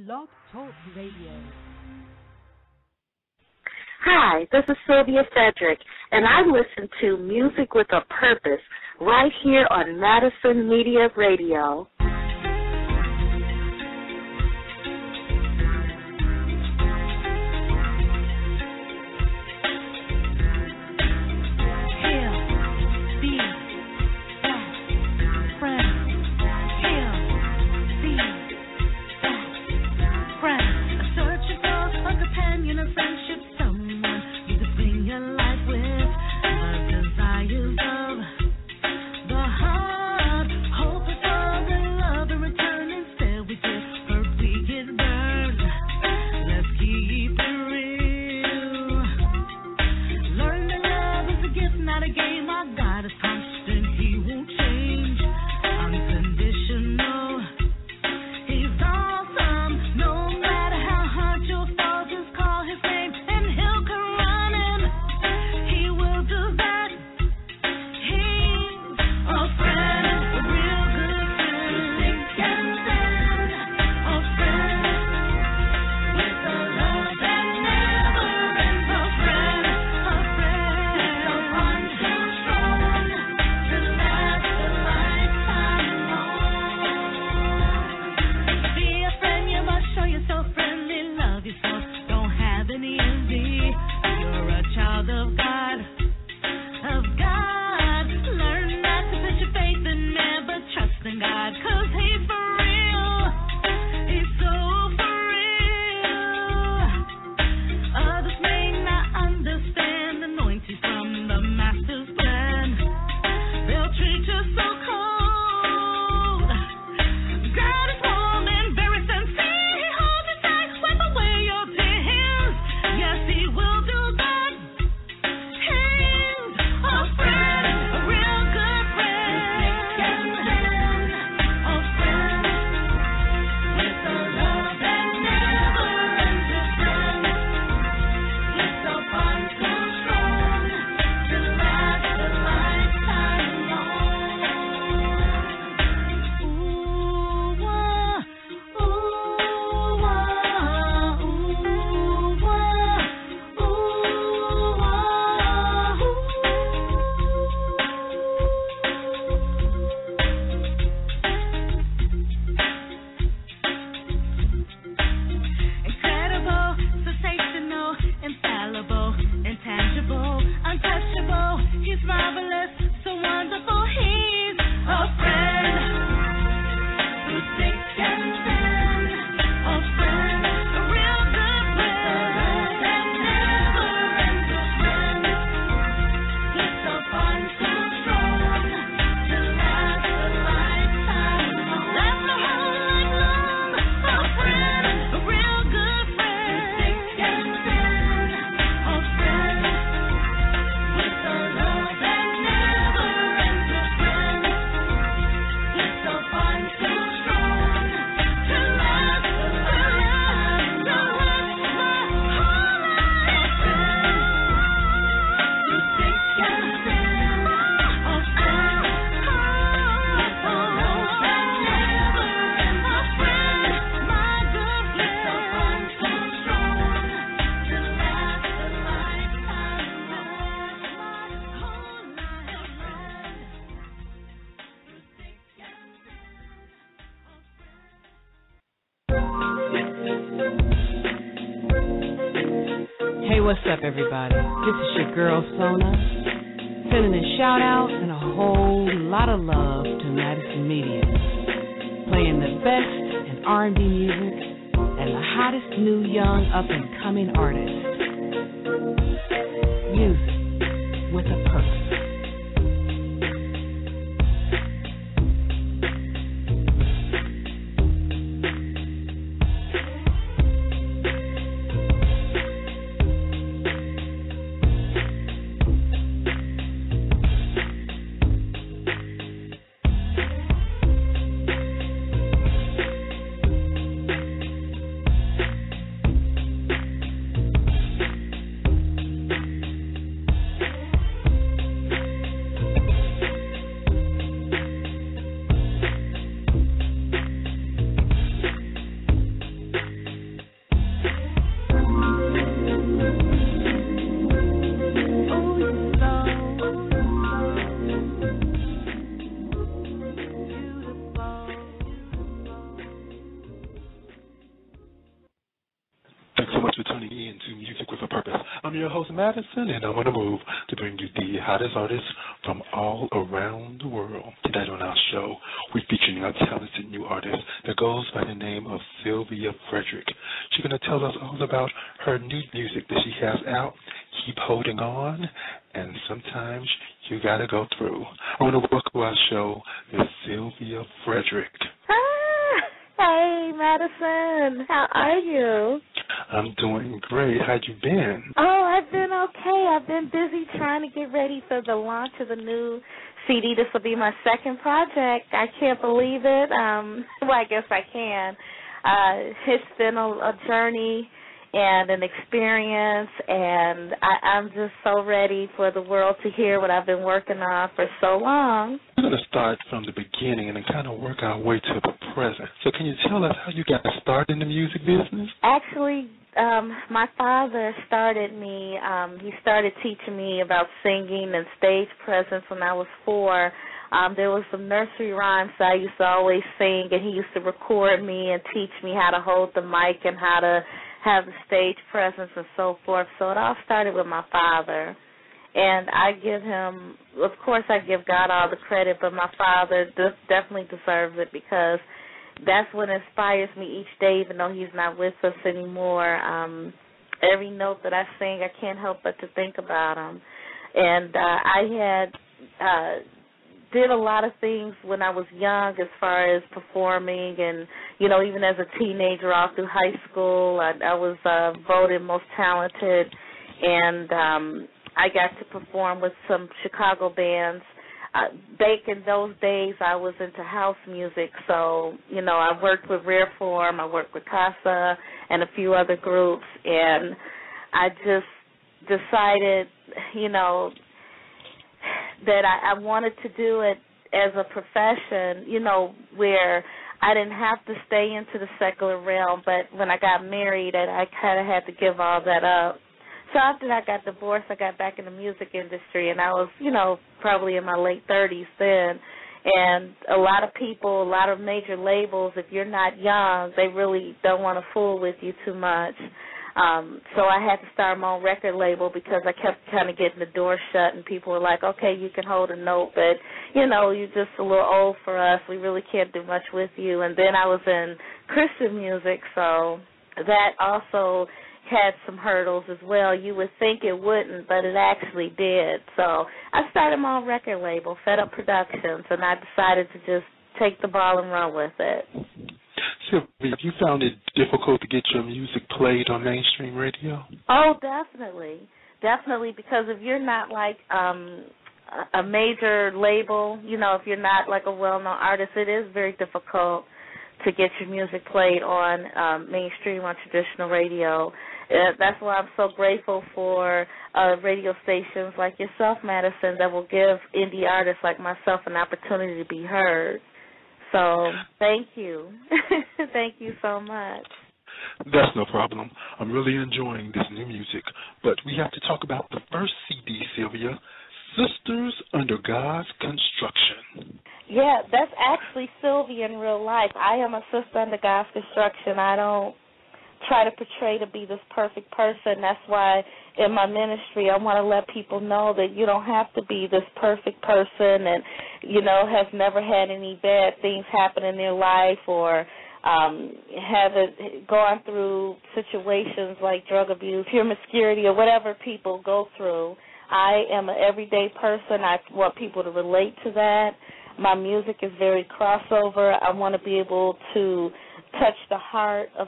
Blog Talk Radio. Hi, this is Sylvia Fedrick, and I listen to Music with a Purpose right here on Madison Media Radio. What's up, everybody? This is your girl, Sona, sending a shout-out and a whole lot of love to Madison Media, playing the best in R&B music and the hottest new young up-and-coming artists. Music with a purpose. tuning in to Music with a Purpose. I'm your host, Madison, and I'm on the move to bring you the hottest artists from all around the world. Tonight on our show, we're featuring a talented new artist that goes by the name of Sylvia Fedrick. She's going to tell us all about her new music that she has out, Keep Holding On, and Sometimes You Gotta Go Through. I want to welcome to our show Miss Sylvia Fedrick. Hey, Madison. How are you? I'm doing great. How you been? Oh, I've been okay. I've been busy trying to get ready for the launch of the new CD. This will be my second project. I can't believe it. Well, I guess I can. It's been a journey and an experience, and I'm just so ready for the world to hear what I've been working on for so long. We're going to start from the beginning and then kind of work our way to the present. So can you tell us how you got started in the music business? Actually, my father started me. He started teaching me about singing and stage presence when I was 4. There was some nursery rhymes that I used to always sing, and he used to record me and teach me how to hold the mic and how to have the stage presence and so forth. So it all started with my father. And I give him, of course I give God all the credit, but my father definitely deserves it because that's what inspires me each day, even though he's not with us anymore. Every note that I sing, I can't help but to think about him. And I had did a lot of things when I was young as far as performing and, you know, even as a teenager all through high school. I was voted most talented, and I got to perform with some Chicago bands. Back in those days, I was into house music, so, you know, I worked with Rare Form, I worked with Casa and a few other groups, and I just decided, you know, that I wanted to do it as a profession, you know, where I didn't have to stay into the secular realm, but when I got married, I kind of had to give all that up. So after I got divorced, I got back in the music industry, and I was, you know, probably in my late 30s then. And a lot of people, a lot of major labels, if you're not young, they really don't want to fool with you too much. So I had to start my own record label because I kept kind of getting the door shut, and people were like, okay, you can hold a note, but, you know, you're just a little old for us. We really can't do much with you. And then I was in Christian music, so that also had some hurdles as well. You would think it wouldn't, but it actually did. So I started my own record label, Fed Up Productions, and I decided to just take the ball and run with it. Sylvia, you found it difficult to get your music played on mainstream radio? Oh, definitely. Definitely, because if you're not like a major label, you know, if you're not like a well-known artist, it is very difficult to get your music played on mainstream, on traditional radio. That's why I'm so grateful for radio stations like yourself, Madison, that will give indie artists like myself an opportunity to be heard. So thank you. Thank you so much. That's no problem. I'm really enjoying this new music. But we have to talk about the first CD, Sylvia, Sisters Under God's Construction. Yeah, that's actually Sylvia in real life. I am a sister under God's construction. I don't try to portray to be this perfect person. That's why in my ministry I want to let people know that you don't have to be this perfect person and, you know, has never had any bad things happen in their life or haven't gone through situations like drug abuse, promiscuity, or whatever people go through. I am an everyday person. I want people to relate to that. My music is very crossover. I want to be able to touch the heart of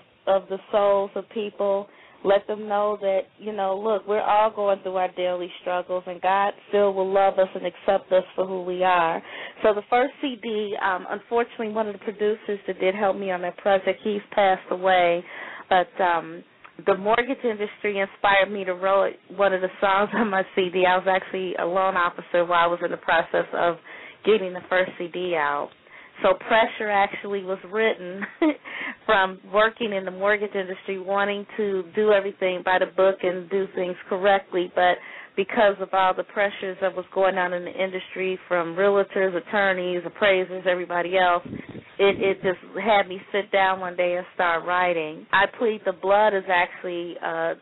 the souls of people, let them know that, you know, look, we're all going through our daily struggles, and God still will love us and accept us for who we are. So the first CD, unfortunately, one of the producers that did help me on that project, he's passed away, but the mortgage industry inspired me to write one of the songs on my CD. I was actually a loan officer while I was in the process of getting the first CD out. So Pressure actually was written from working in the mortgage industry, wanting to do everything by the book and do things correctly, but because of all the pressures that was going on in the industry from realtors, attorneys, appraisers, everybody else, it just had me sit down one day and start writing. I Plead the Blood is actually a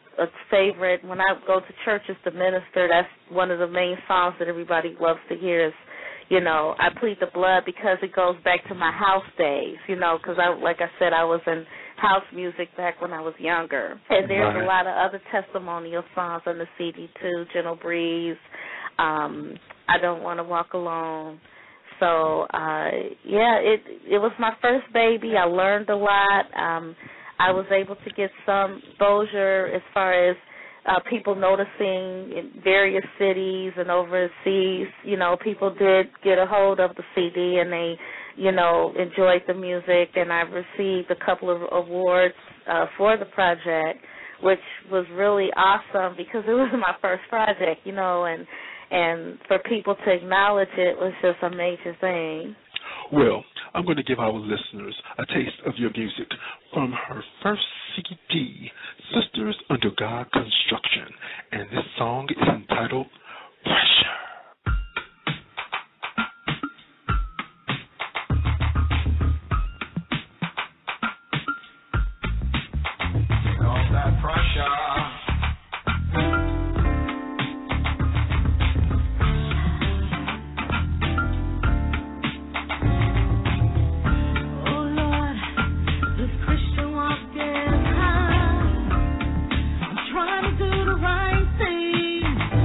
favorite. When I go to churches to minister, that's one of the main songs that everybody loves to hear is, you know, I Plead the Blood, because it goes back to my house days, you know, because, like I said, I was in house music back when I was younger. And there's a lot of other testimonial songs on the CD, too, Gentle Breeze, I Don't Want to Walk Alone. So, it was my first baby. I learned a lot. I was able to get some exposure as far as people noticing in various cities and overseas. You know, people did get a hold of the CD and they, you know, enjoyed the music, and I received a couple of awards for the project, which was really awesome because it was my first project, you know, and for people to acknowledge it was just a major thing. Well, I'm going to give our listeners a taste of your music from her first CD, Sisters Under God Construction, and this song is entitled Pressure. Trying to do the right thing.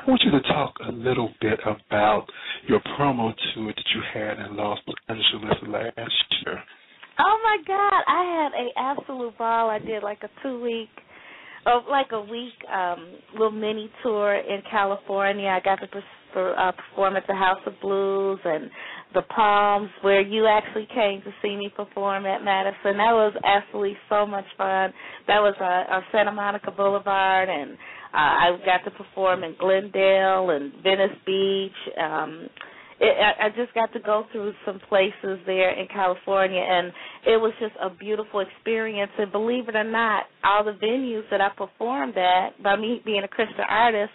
I want you to talk a little bit about your promo tour that you had in Los Angeles last year. Oh, my God. I had an absolute ball. I did like a week little mini tour in California. I got to perform at the House of Blues and the Palms, where you actually came to see me perform at Madison. That was absolutely so much fun. That was on Santa Monica Boulevard, and I got to perform in Glendale and Venice Beach. I just got to go through some places there in California, and it was just a beautiful experience. And believe it or not, all the venues that I performed at, by me being a Christian artist,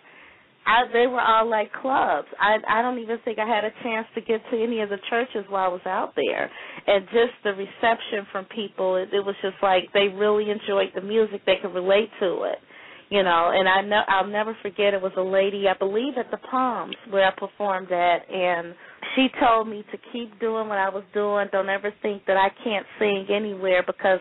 they were all like clubs. I don't even think I had a chance to get to any of the churches while I was out there. And just the reception from people, it was just like they really enjoyed the music. They could relate to it. You know, and I'll never forget, it was a lady, I believe at the Palms where I performed at, and she told me to keep doing what I was doing. Don't ever think that I can't sing anywhere, because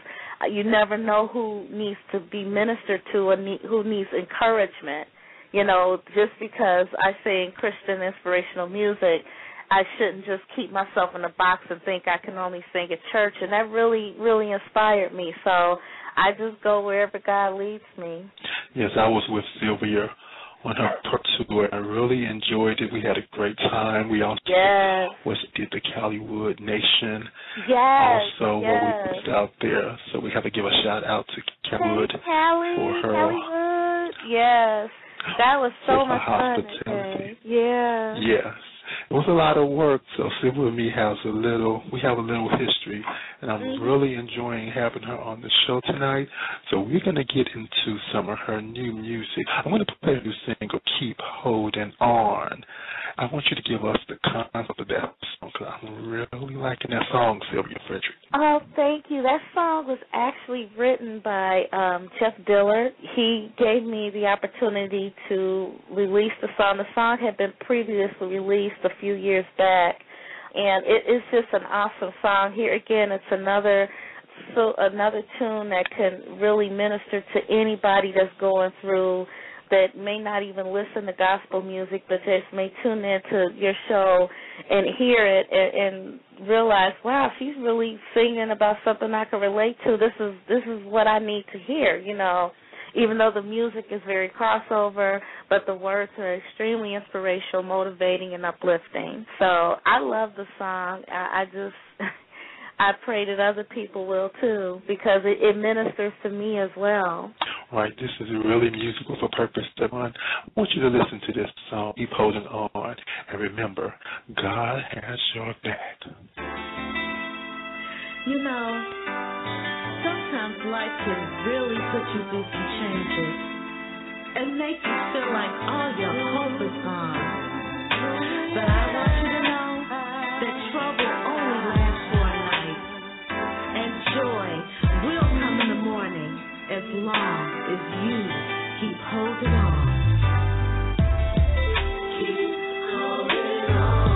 you never know who needs to be ministered to and who needs encouragement. You know, just because I sing Christian inspirational music, I shouldn't just keep myself in a box and think I can only sing at church, and that really, really inspired me. So I just go wherever God leads me. Yes, I was with Sylvia on her tour. I really enjoyed it. We had a great time. We also did the Caliwood Nation. Yes. Also, where we was out there. So we have to give a shout out to Caliwood for her. Caliwood. Yes. That was so much fun. Yeah. Yes. It was a lot of work, so Sylvia and me have a little history, and I'm really enjoying having her on the show tonight. So we're going to get into some of her new music. I'm going to play a new single, Keep Holding On. I want you to give us the concept of that song, because I'm really liking that song, Sylvia Fedrick. Oh, thank you. That song was actually written by Jeff Dillard. He gave me the opportunity to release the song. The song had been previously released a few years back, and it is just an awesome song. Here again, it's another tune that can really minister to anybody that's going through, that may not even listen to gospel music, but just may tune into your show and hear it and realize, wow, she's really singing about something I can relate to. This is what I need to hear, you know. Even though the music is very crossover, but the words are extremely inspirational, motivating, and uplifting. So I love the song. I pray that other people will too, because it ministers to me as well. Right, this is really musical for purpose. I want you to listen to this song, Keep Holding On, and remember, God has your back. You know, sometimes life can really put you through some changes and make you feel like all your hope is gone. But I want you to know that trouble only lasts for a night, and joy will come in the morning as long as you keep holding on. Keep holding on.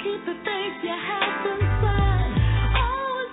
Keep the faith you have inside. Always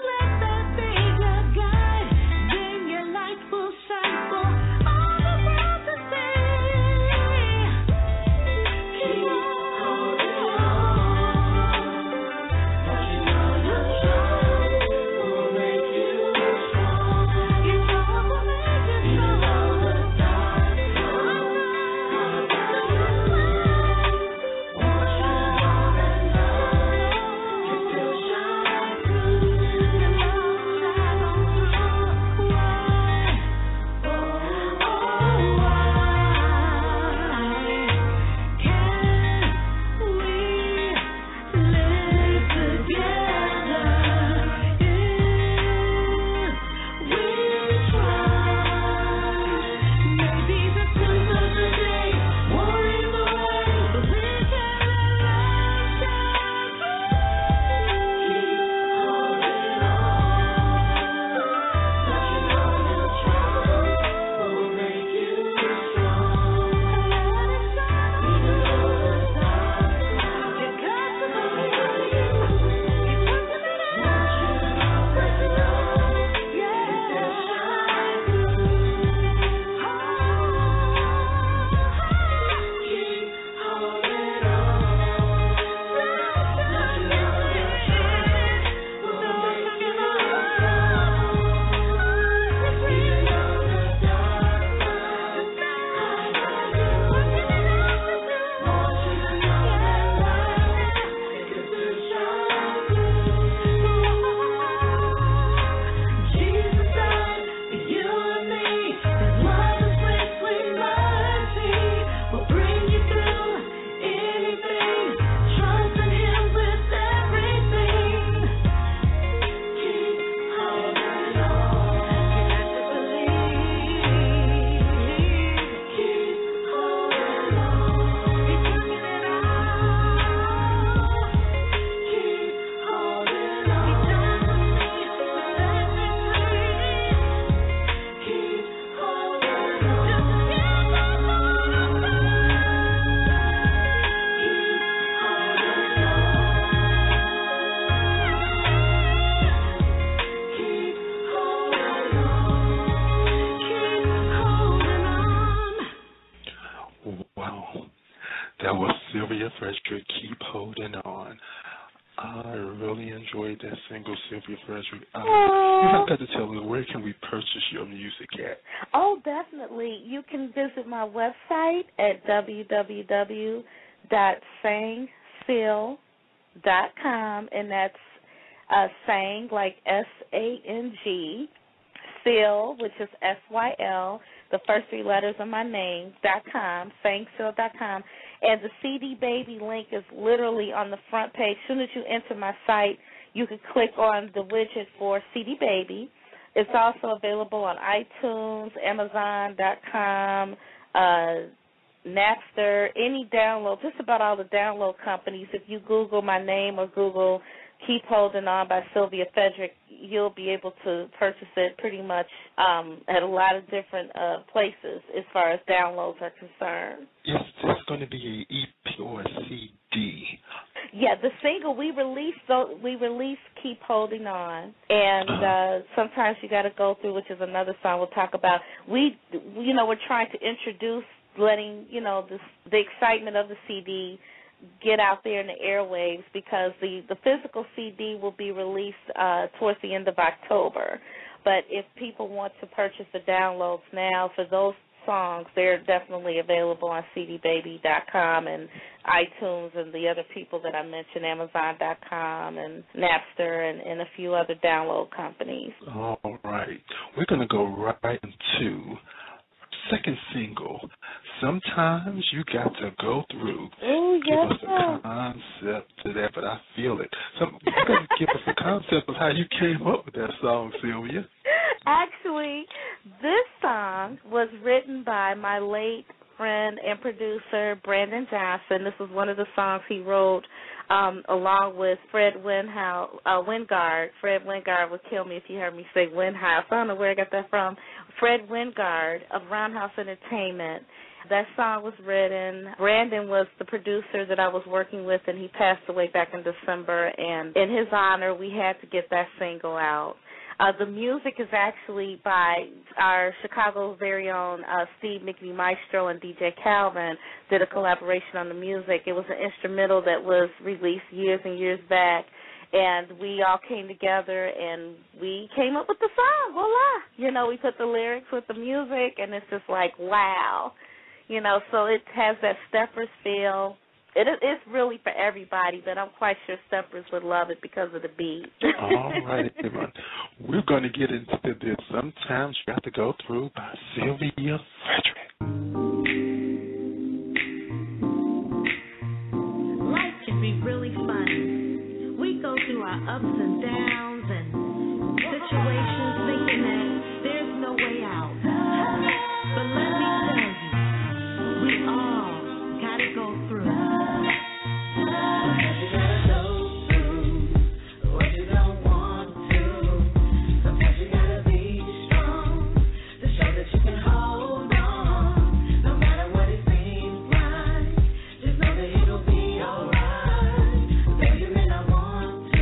I really enjoyed that single, Sylvia Fedrick. You have got to tell me, where can we purchase your music at? Oh, definitely. You can visit my website at www.sangsyl.com, and that's sang, like S-A-N-G, Syl, which is S-Y-L, the first three letters of my name, .com, sangsyl.com. And the CD Baby link is literally on the front page. As soon as you enter my site, you can click on the widget for CD Baby. It's also available on iTunes, Amazon.com, Napster, any download, just about all the download companies. If you Google my name or Google Keep Holding On by Sylvia Fedrick, you'll be able to purchase it pretty much at a lot of different places as far as downloads are concerned. Is this going to be an EP or a CD? Yeah, the single we released Keep Holding On, and sometimes you got to go through, which is another song we'll talk about. We're trying to introduce, letting the excitement of the CD get out there in the airwaves, because the physical CD will be released towards the end of October. But if people want to purchase the downloads now for those songs, they're definitely available on cdbaby.com and iTunes and the other people that I mentioned, Amazon.com and Napster and a few other download companies. All right. We're going to go right into second single. Sometimes you got to go through. Oh, give yes. us a concept to that, but I feel it. So you got to give us a concept of how you came up with that song, Sylvia. Actually, this song was written by my late friend and producer, Brandon Johnson. This was one of the songs he wrote along with Fred Wingard. Fred Wingard would kill me if he heard me say Windhouse. I don't know where I got that from. Fred Wingard of Roundhouse Entertainment. That song was written. Brandon was the producer that I was working with, and he passed away back in December. And in his honor, we had to get that single out. The music is actually by our Chicago's very own Steve Mickey Maestro and DJ Calvin did a collaboration on the music. It was an instrumental that was released years and years back, and we all came together and we came up with the song. Voila! We put the lyrics with the music, and it's just like, wow. So it has that Steppers feel. It's really for everybody, but I'm quite sure Steppers would love it because of the beat. All right, everyone. We're going to get into this. Sometimes you have to go through by Sylvia Fedrick. Life can be really fun. We go through our ups and downs and situations thinking that there's no way out. But let me tell you, we all got to go through. It'll be alright. Baby, man, I want to.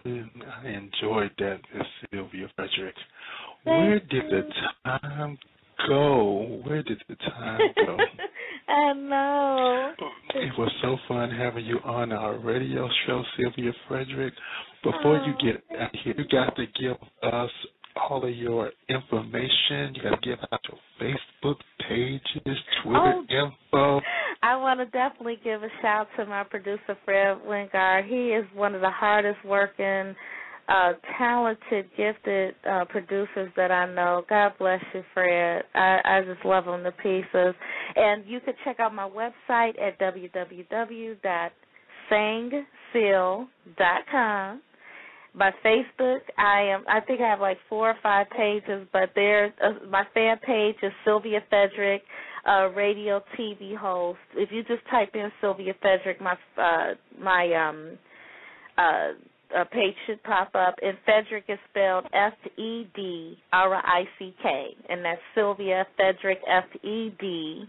I enjoyed that, Miss Sylvia Fedrick. Where did the time go? Where did the time go? I know. It was so fun having you on our radio show, Sylvia Fedrick. Before you get out here, you got to give us all of your information. You got to give out your Facebook pages, Twitter info. I want to definitely give a shout to my producer, Fred Wingard. He is one of the hardest working, talented, gifted producers that I know. God bless you, Fred. I just love him to pieces. And you can check out my website at www.sangseal.com. My Facebook, I think I have like 4 or 5 pages, but my fan page is Sylvia Fedrick, radio TV host. If you just type in Sylvia Fedrick, my page should pop up. And Fedrick is spelled Fedrick, and that's Sylvia Fedrick, Fedrick.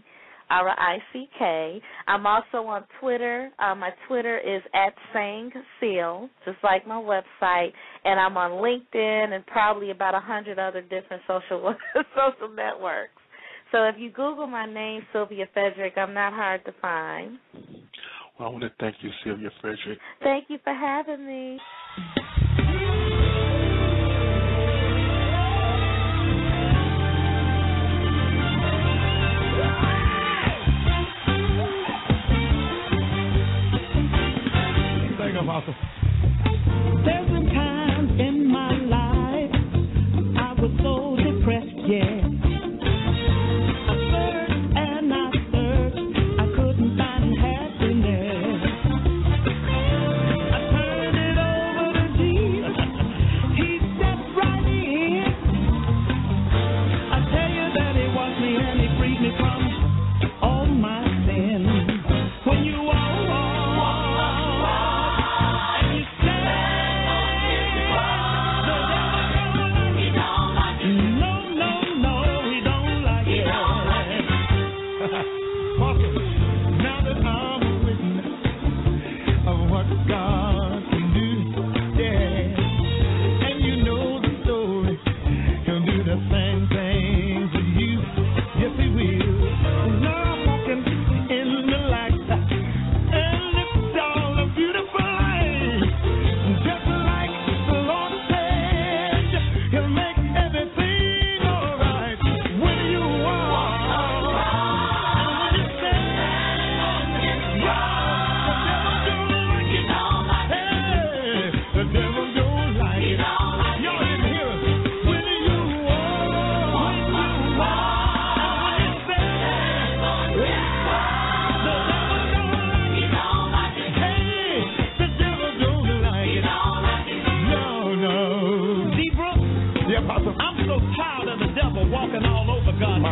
I'm also on Twitter. My Twitter is @SangSeal, just like my website, and I'm on LinkedIn and probably about 100 other different social networks. So if you Google my name, Sylvia Fedrick, I'm not hard to find. Well, I want to thank you, Sylvia Fedrick. Thank you for having me. There's been times in my life I was so depressed, yeah. I searched and I searched, I couldn't find happiness. I turned it over to Jesus, He stepped right in. I tell you that He washed me and He freed me from all my sins. When you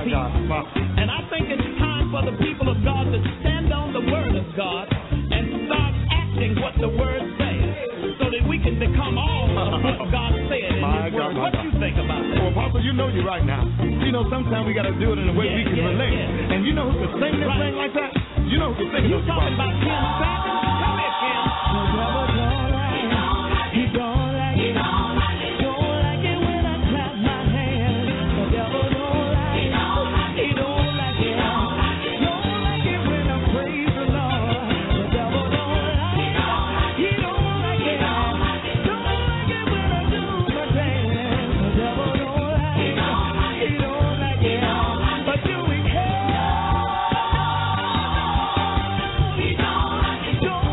and I think it's time for the people of God to stand on the Word of God and start acting what the Word says so that we can become all of what God said in His Word. What do you think about that? Well, Papa, you know you're right now. You know, sometimes we got to do it in a way we can relate. And you know who can sing this thing like that? You know who can sing this thing. You talking about Kim Savage? Come here, Kim. The devil don't like it. He don't like it. Don't like it when I clap my hands. The devil don't like it. He don't like it. Don't like it when I praise the Lord. The devil don't like it. He don't like it. Don't like it when I do my dance. The devil don't like it. He don't like it. But do we care? He don't like it. Don't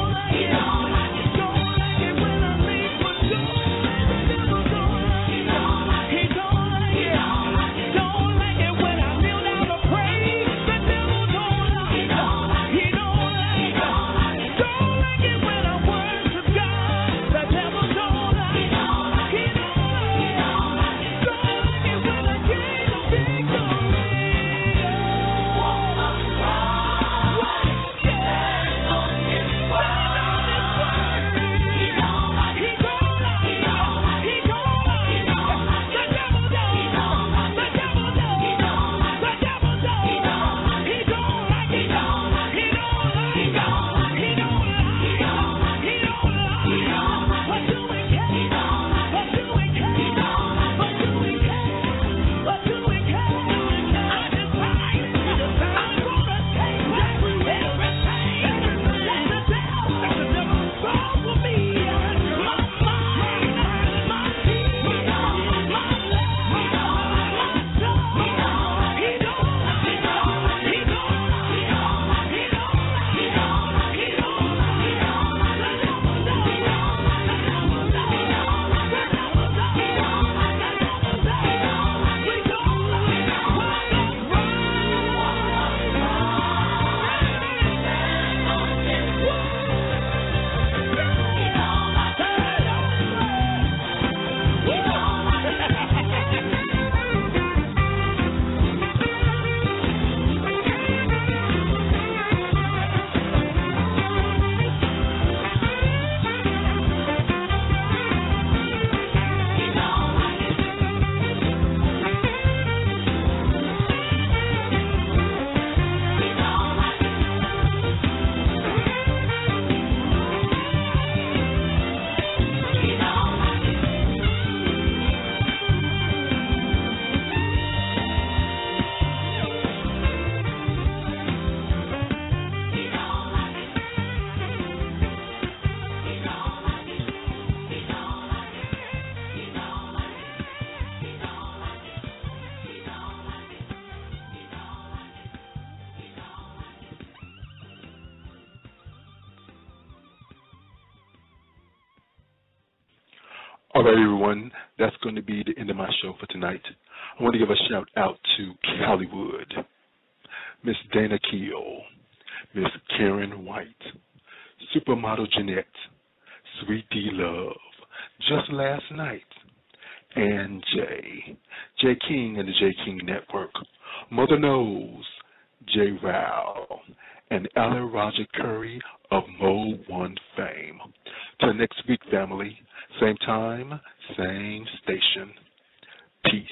All right, everyone, that's going to be the end of my show for tonight. I want to give a shout out to Hollywood, Miss Dana Keel, Miss Karen White, Supermodel Jeanette, Sweet D Love, Just Last Night, and J King and the J King Network, Mother Knows, J Rao, and Ella Roger Curry of Mode 1 fame. Till next week, family. Same time, same station. Peace.